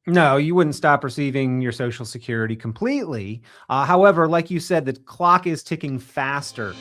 No, you wouldn't stop receiving your Social Security completely. However, like you said, the clock is ticking faster.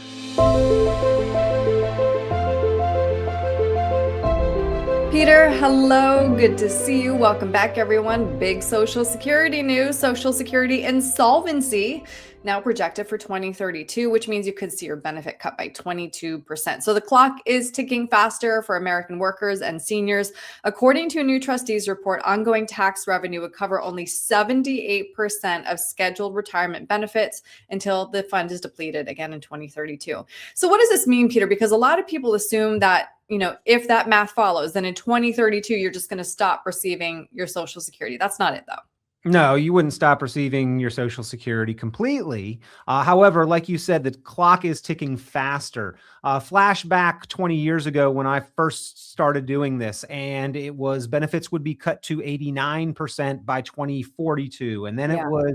Peter, hello. Good to see you. Welcome back, everyone. Big Social Security news. Social Security insolvency now projected for 2032, which means you could see your benefit cut by 22%. So the clock is ticking faster for American workers and seniors. According to a new trustees report, ongoing tax revenue would cover only 78% of scheduled retirement benefits until the fund is depleted again in 2032. So what does this mean, Peter? Because a lot of people assume that if that math follows, then in 2032, you're just going to stop receiving your Social Security. That's not it, though. No, you wouldn't stop receiving your Social Security completely. However, like you said, the clock is ticking faster. Flashback 20 years ago when I first started doing this, and it was benefits would be cut to 89% by 2042. And then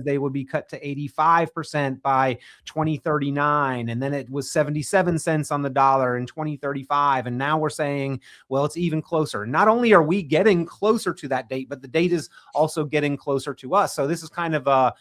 they would be cut to 85% by 2039. And then it was 77 cents on the dollar in 2035. And now we're saying, well, it's even closer. Not only are we getting closer to that date, but the date is also getting closer to us. So this is kind of a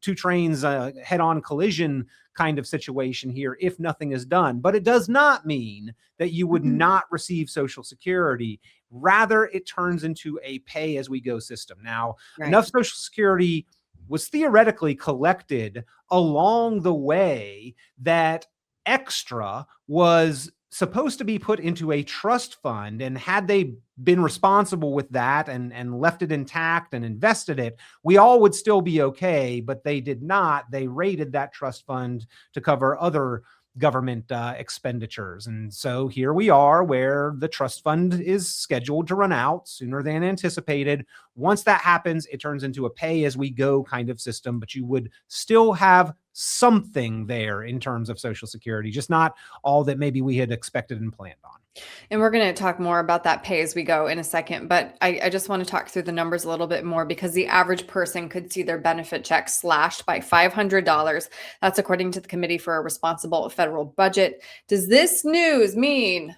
two trains head-on collision kind of situation here if nothing is done. But it does not mean that you would not receive Social Security. Rather, it turns into a pay-as-we-go system. Now, enough Social Security was theoretically collected along the way that extra was supposed to be put into a trust fund, and had they been responsible with that and left it intact and invested it, we all would still be okay, but they did not. They raided that trust fund to cover other government expenditures. And so here we are where the trust fund is scheduled to run out sooner than anticipated. Once that happens, it turns into a pay-as-we-go kind of system, but you would still have something there in terms of Social Security, just not all that maybe we had expected and planned on. And we're going to talk more about that pay as we go in a second, but I just want to talk through the numbers a little bit more because the average person could see their benefit check slashed by $500. That's according to the Committee for a Responsible Federal Budget. Does this news mean,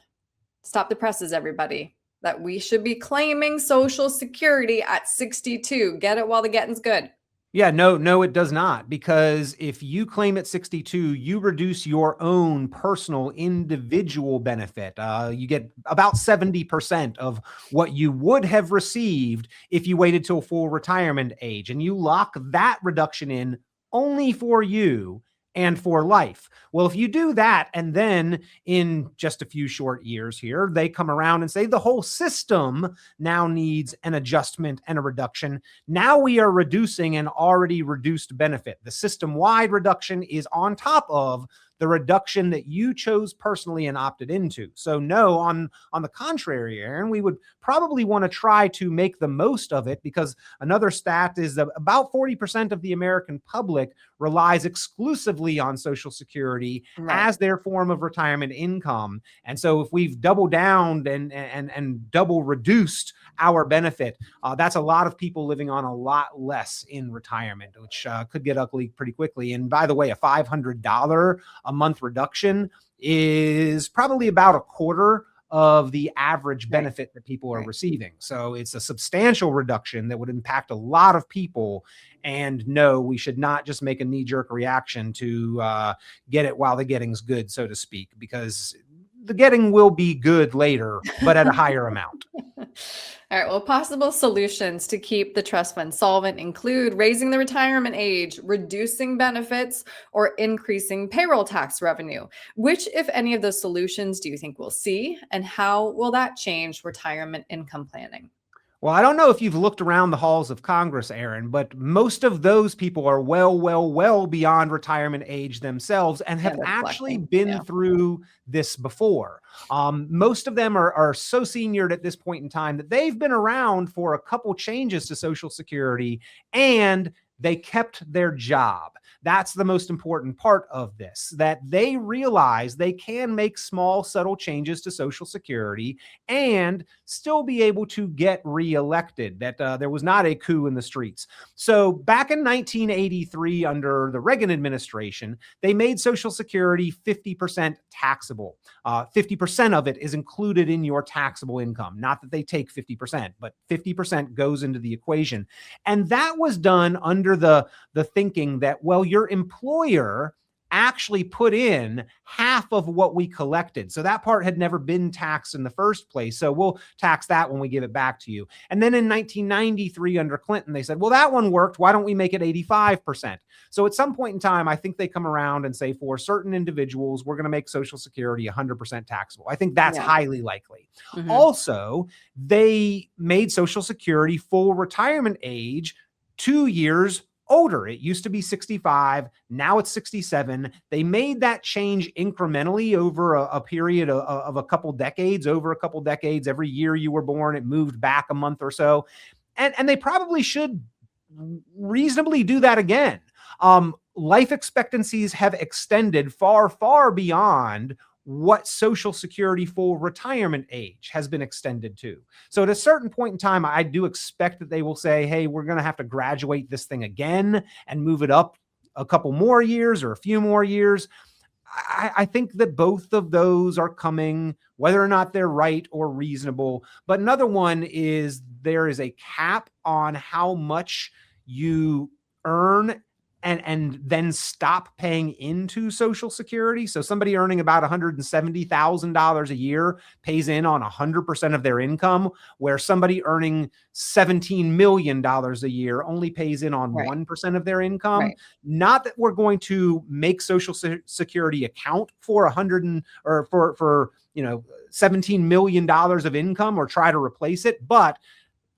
stop the presses, everybody, that we should be claiming Social Security at 62? Get it while the getting's good. Yeah, no, it does not. Because if you claim at 62, you reduce your own personal individual benefit. You get about 70% of what you would have received if you waited till full retirement age. And you lock that reduction in only for you and for life. Well, if you do that, and then in just a few short years here, they come around and say the whole system now needs an adjustment and a reduction. Now we are reducing an already reduced benefit. The system-wide reduction is on top of the reduction that you chose personally and opted into. So no, on the contrary, Erin, we would probably want to try to make the most of it, because another stat is that about 40% of the American public relies exclusively on Social Security as their form of retirement income. And so if we've doubled down and double reduced our benefit, that's a lot of people living on a lot less in retirement, which could get ugly pretty quickly. And by the way, a $500 a month reduction is probably about a quarter of the average benefit that people are receiving. So it's a substantial reduction that would impact a lot of people. And no, we should not just make a knee-jerk reaction to get it while the getting's good, so to speak, because the getting will be good later, but at a higher amount. All right. Well, possible solutions to keep the trust fund solvent include raising the retirement age, reducing benefits, or increasing payroll tax revenue. Which, if any of those solutions, do you think we'll see? And how will that change retirement income planning? Well, I don't know if you've looked around the halls of Congress, Erin, but most of those people are well beyond retirement age themselves and have actually been through this before. Most of them are so seniored at this point in time that they've been around for a couple changes to Social Security, and they kept their job. That's the most important part of this, that they realize they can make small, subtle changes to Social Security and still be able to get reelected, that there was not a coup in the streets. So back in 1983, under the Reagan administration, they made Social Security 50% taxable. 50% of it is included in your taxable income. Not that they take 50%, but 50% goes into the equation. And that was done under the thinking that, well, your employer actually put in half of what we collected. So that part had never been taxed in the first place. So we'll tax that when we give it back to you. And then in 1993 under Clinton, they said, well, that one worked. Why don't we make it 85%? So at some point in time, I think they come around and say, for certain individuals, we're going to make Social Security 100% taxable. I think that's highly likely. Mhm. Also, they made Social Security full retirement age 2 years older. It used to be 65. Now it's 67. They made that change incrementally over a period of a couple decades, Every year you were born, it moved back a month or so. And they probably should reasonably do that again. Life expectancies have extended far, far beyond what Social Security full retirement age has been extended to. So at a certain point in time, I do expect that they will say, hey, we're going to have to graduate this thing again and move it up a couple more years or a few more years. I think that both of those are coming, whether or not they're right or reasonable. But another one is there is a cap on how much you earn and then stop paying into Social Security. So somebody earning about $170,000 a year pays in on 100% of their income, where somebody earning $17 million a year only pays in on 1% of their income. Right. Not that we're going to make Social Security account for $17 million of income or try to replace it, but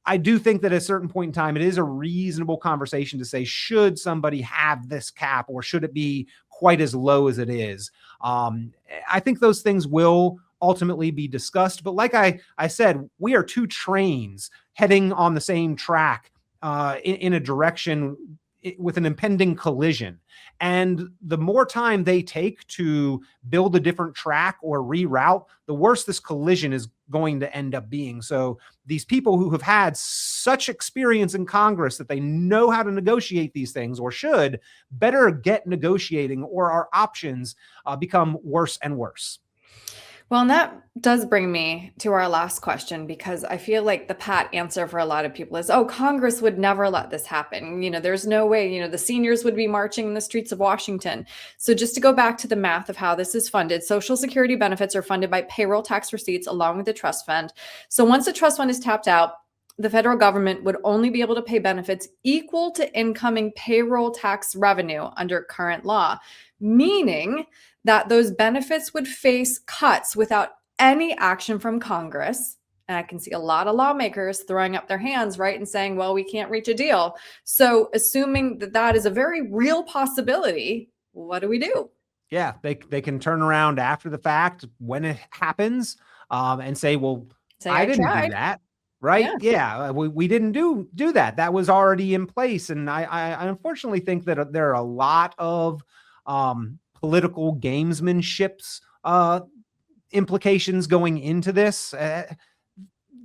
I do think that at a certain point in time, it is a reasonable conversation to say, should somebody have this cap or should it be quite as low as it is? I think those things will ultimately be discussed. But like I said, we are two trains heading on the same track in a direction with an impending collision. And the more time they take to build a different track or reroute, the worse this collision is going to end up being. So these people who have had such experience in Congress that they know how to negotiate these things, or should, better get negotiating, or our options become worse and worse. Well, and that does bring me to our last question, because I feel like the pat answer for a lot of people is, oh, Congress would never let this happen. There's no way, the seniors would be marching in the streets of Washington. So just to go back to the math of how this is funded, Social Security benefits are funded by payroll tax receipts along with the trust fund. So once the trust fund is tapped out, the federal government would only be able to pay benefits equal to incoming payroll tax revenue under current law, meaning that those benefits would face cuts without any action from Congress. And I can see a lot of lawmakers throwing up their hands, right, and saying, well, we can't reach a deal. So assuming that that is a very real possibility, what do we do? Yeah, they can turn around after the fact when it happens and say, well, I didn't do that. Right. Yeah. We didn't do that. That was already in place. And I unfortunately think that there are a lot of political gamesmanships implications going into this.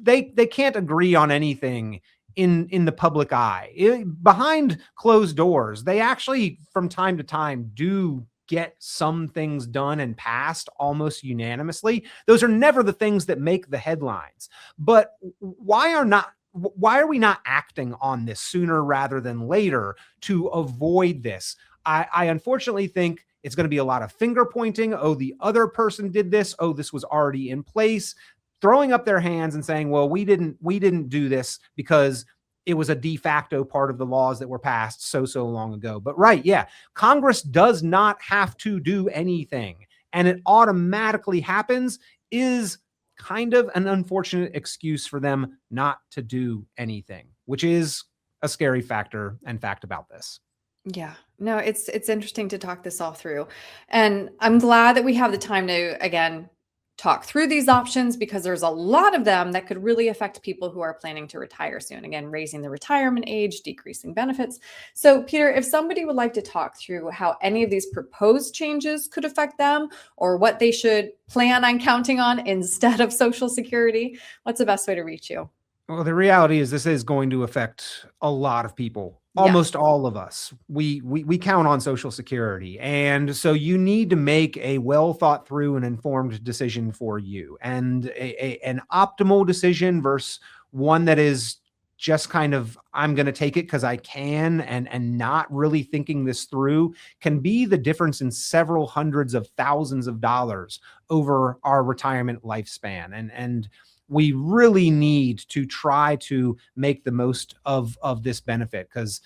They can't agree on anything in the public eye. Behind closed doors, they actually from time to time do get some things done and passed almost unanimously. Those are never the things that make the headlines. But why are we not acting on this sooner rather than later to avoid this? I unfortunately think it's going to be a lot of finger pointing. Oh, the other person did this. Oh, this was already in place. Throwing up their hands and saying, well, we didn't do this because it was a de facto part of the laws that were passed so long ago. But right, yeah, Congress does not have to do anything, and it automatically happens is kind of an unfortunate excuse for them not to do anything, which is a scary factor and fact about this. Yeah, no, it's interesting to talk this all through. And I'm glad that we have the time to, again, talk through these options because there's a lot of them that could really affect people who are planning to retire soon. Again, raising the retirement age, decreasing benefits. So, Peter, if somebody would like to talk through how any of these proposed changes could affect them or what they should plan on counting on instead of Social Security, what's the best way to reach you? Well, the reality is this is going to affect a lot of people. Yeah. Almost all of us. We count on Social Security. And so you need to make a well thought through and informed decision for you. And an optimal decision versus one that is just kind of, I'm going to take it because I can, and not really thinking this through, can be the difference in several hundreds of thousands of dollars over our retirement lifespan. And we really need to try to make the most of this benefit because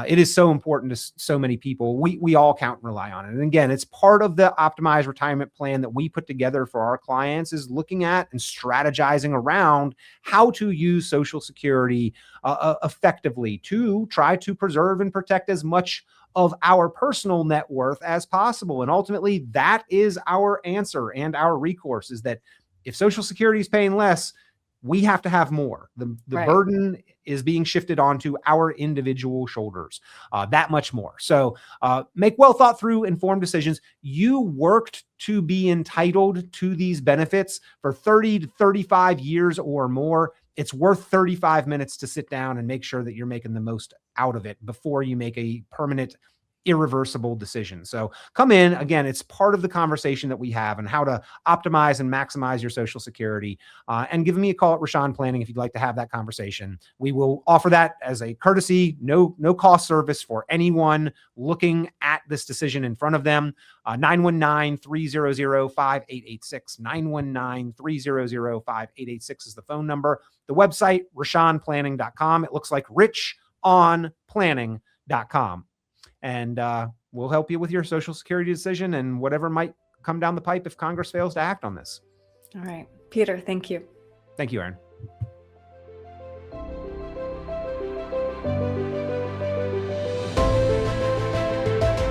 it is so important to so many people. We all count and rely on it. And again, it's part of the optimized retirement plan that we put together for our clients, is looking at and strategizing around how to use Social Security effectively to try to preserve and protect as much of our personal net worth as possible. And ultimately, that is our answer and our recourse, is that if Social Security is paying less, we have to have more. The Right. burden is being shifted onto our individual shoulders, that much more. So make well thought through, informed decisions. You worked to be entitled to these benefits for 30 to 35 years or more. It's worth 35 minutes to sit down and make sure that you're making the most out of it before you make a permanent, irreversible decision. So come in. Again, it's part of the conversation that we have and how to optimize and maximize your Social Security. And give me a call at Richon Planning if you'd like to have that conversation. We will offer that as a courtesy, no cost service for anyone looking at this decision in front of them. 919-300-5886. 919-300-5886 is the phone number. The website, richonplanning.com. It looks like richonplanning.com. And we'll help you with your Social Security decision and whatever might come down the pipe if Congress fails to act on this. All right. Peter, thank you. Thank you, Erin.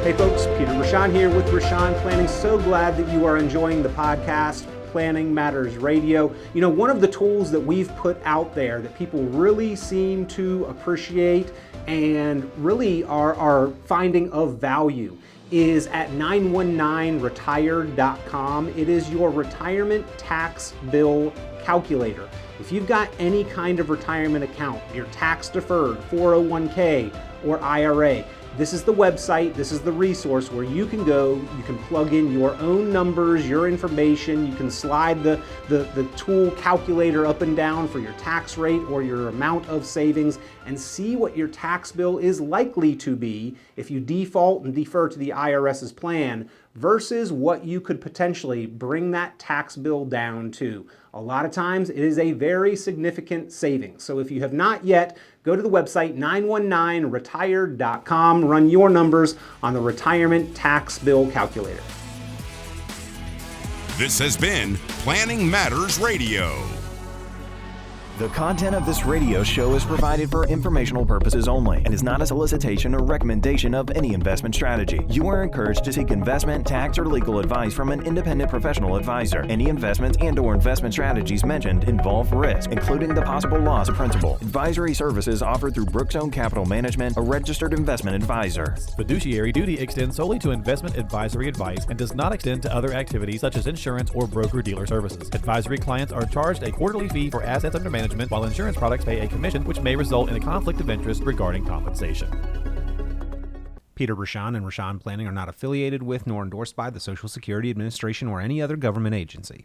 Hey folks, Peter Richon here with Richon Planning. So glad that you are enjoying the podcast, Planning Matters Radio. You know, one of the tools that we've put out there that people really seem to appreciate and really are finding of value is at 919retired.com. It is your retirement tax bill calculator. If you've got any kind of retirement account, your tax deferred, 401k or IRA, this is the website, this is the resource where you can go, you can plug in your own numbers, your information, you can slide the tool calculator up and down for your tax rate or your amount of savings and see what your tax bill is likely to be if you default and defer to the IRS's plan versus what you could potentially bring that tax bill down to. A lot of times it is a very significant savings. So if you have not yet, go to the website 919retired.com, run your numbers on the retirement tax bill calculator. This has been Planning Matters Radio. The content of this radio show is provided for informational purposes only and is not a solicitation or recommendation of any investment strategy. You are encouraged to seek investment, tax, or legal advice from an independent professional advisor. Any investments and/or investment strategies mentioned involve risk, including the possible loss of principal. Advisory services offered through Brookzone Capital Management, a registered investment advisor. Fiduciary duty extends solely to investment advisory advice and does not extend to other activities such as insurance or broker-dealer services. Advisory clients are charged a quarterly fee for assets under management, while insurance products pay a commission, which may result in a conflict of interest regarding compensation. Peter Richon and Richon Planning are not affiliated with nor endorsed by the Social Security Administration or any other government agency.